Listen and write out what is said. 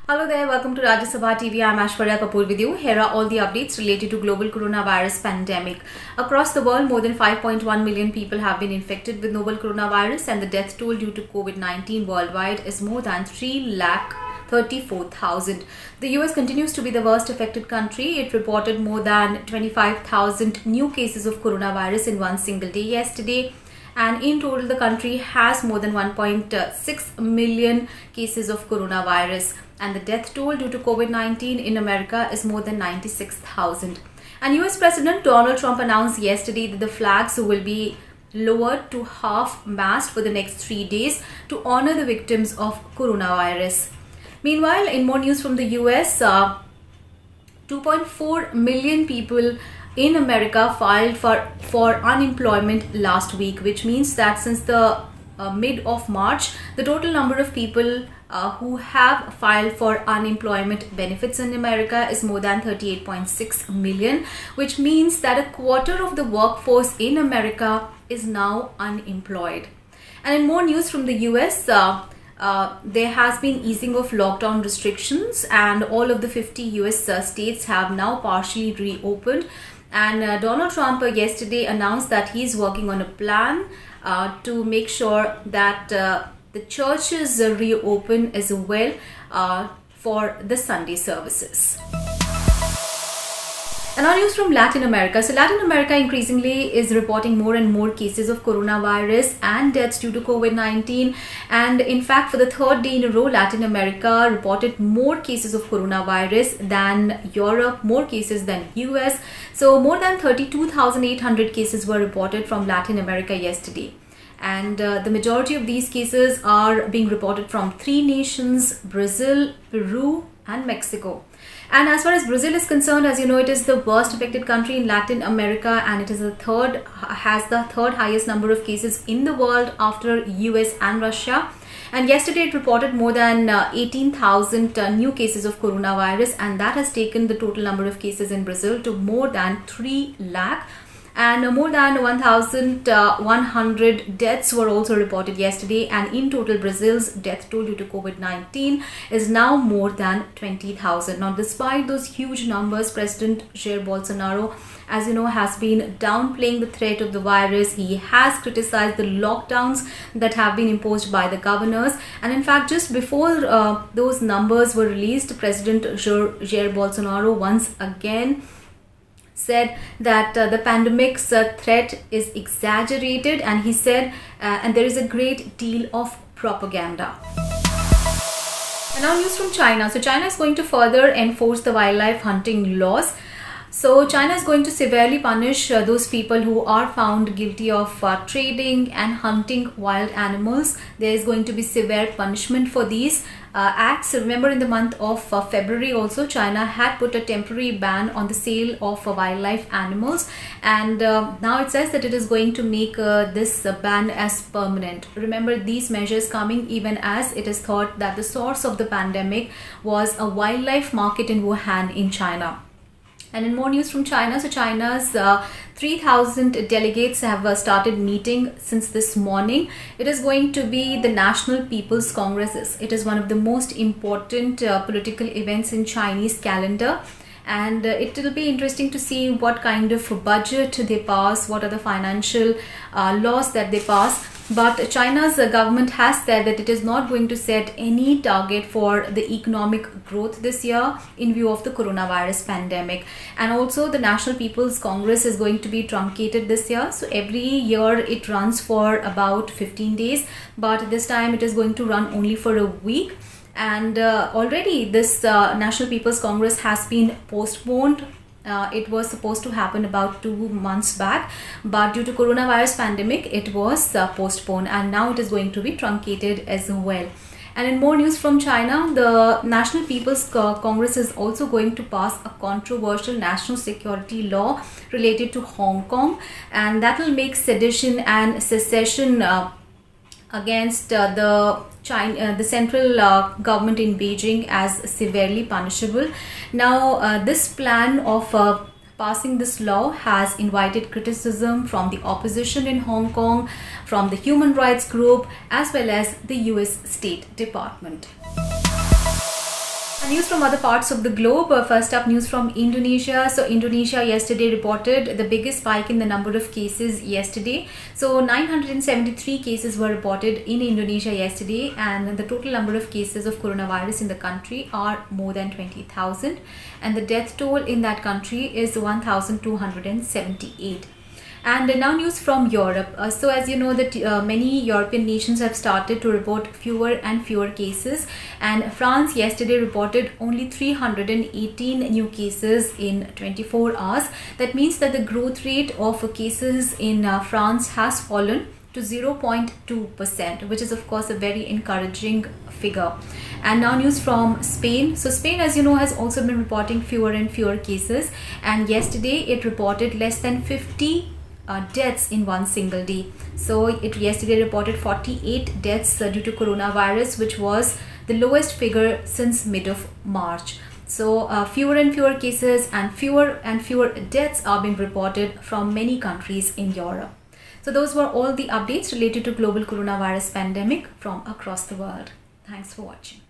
Hello there, welcome to Rajya Sabha TV. I'm Ashwarya Kapoor with you. Here are all the updates related to global coronavirus pandemic. Across the world, more than 5.1 million people have been infected with novel coronavirus, and the death toll due to COVID-19 worldwide is more than 3,34,000. The US continues to be the worst affected country. It reported more than 25,000 new cases of coronavirus in one single day yesterday. And in total, the country has more than 1.6 million cases of coronavirus. And the death toll due to COVID-19 in America is more than 96,000. And US President Donald Trump announced yesterday that the flags will be lowered to half-mast for the next 3 days to honor the victims of coronavirus. Meanwhile, in more news from the US, 2.4 million people in America filed for unemployment last week, which means that since the mid of March, the total number of people who have filed for unemployment benefits in America is more than 38.6 million, which means that a quarter of the workforce in America is now unemployed. And in more news from the US, there has been easing of lockdown restrictions, and all of the 50 US states have now partially reopened. And Donald Trump yesterday announced that he's working on a plan to make sure that the churches reopen as well for the Sunday services. And now news from Latin America. So Latin America increasingly is reporting more and more cases of coronavirus and deaths due to COVID-19. And in fact, for the third day in a row, Latin America reported more cases of coronavirus than Europe, more cases than US. So more than 32,800 cases were reported from Latin America yesterday. And the majority of these cases are being reported from three nations: Brazil, Peru, and Mexico. And as far as Brazil is concerned, as you know, it is the worst affected country in Latin America, and it is the third highest number of cases in the world after US and Russia. And yesterday it reported more than 18,000 new cases of coronavirus, and that has taken the total number of cases in Brazil to more than 3 lakh. And more than 1,100 deaths were also reported yesterday. And in total, Brazil's death toll due to COVID-19 is now more than 20,000. Now, despite those huge numbers, President Jair Bolsonaro, as you know, has been downplaying the threat of the virus. He has criticized the lockdowns that have been imposed by the governors. And in fact, just before those numbers were released, President Jair Bolsonaro once again said that the pandemic's threat is exaggerated, and he said and there is a great deal of propaganda. And now news from China. So China is going to further enforce the wildlife hunting laws. So China is going to severely punish those people who are found guilty of trading and hunting wild animals. There is going to be severe punishment for these acts. Remember, in the month of February also, China had put a temporary ban on the sale of wildlife animals, and now it says that it is going to make this ban as permanent. Remember, these measures coming even as it is thought that the source of the pandemic was a wildlife market in Wuhan in China. And in more news from China, so China's 3,000 delegates have started meeting since this morning. It is going to be the National People's Congresses. It is one of the most important political events in Chinese calendar. And it will be interesting to see what kind of budget they pass, what are the financial laws that they pass. But China's government has said that it is not going to set any target for the economic growth this year in view of the coronavirus pandemic. And also the National People's Congress is going to be truncated this year. So every year it runs for about 15 days, but this time it is going to run only for a week. And already this National People's Congress has been postponed. It was supposed to happen about 2 months back, but due to coronavirus pandemic, it was postponed, and now it is going to be truncated as well. And in more news from China, the National People's Congress is also going to pass a controversial national security law related to Hong Kong, and that will make sedition and secession against the central government in Beijing as severely punishable. Now, this plan of passing this law has invited criticism from the opposition in Hong Kong, from the human rights group, as well as the US State Department. News from other parts of the globe. First up, news from Indonesia. So Indonesia yesterday reported the biggest spike in the number of cases yesterday. So 973 cases were reported in Indonesia yesterday, and the total number of cases of coronavirus in the country are more than 20,000, and the death toll in that country is 1,278. And now news from Europe. So as you know that many European nations have started to report fewer and fewer cases, and France yesterday reported only 318 new cases in 24 hours. That means that the growth rate of cases in France has fallen to 0.2%, which is of course a very encouraging figure. And now news from Spain. So Spain, as you know, has also been reporting fewer and fewer cases, and yesterday it reported less than 50 deaths in one single day. So it yesterday reported 48 deaths due to coronavirus, which was the lowest figure since mid of March. So fewer and fewer cases and fewer deaths are being reported from many countries in Europe. So those were all the updates related to global coronavirus pandemic from across the world. Thanks for watching.